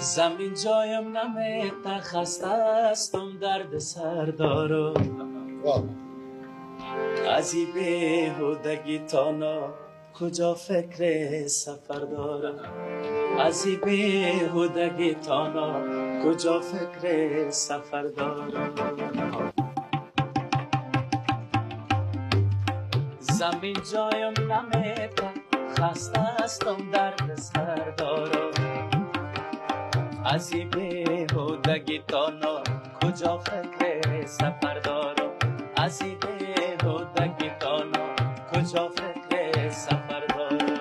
زمین جایم نمیته خسته استم درد سر دارم از این بیهودگی تانا کجا فکر سفر دارم از این بیهودگی تانا کجا فکر سفر دارم زمین جایم نمیته خسته استم درد سر دارم از این بیهودگی تانا کجا فکر سفر دارم از این بیهودگی تانا کجا فکر سفر دارم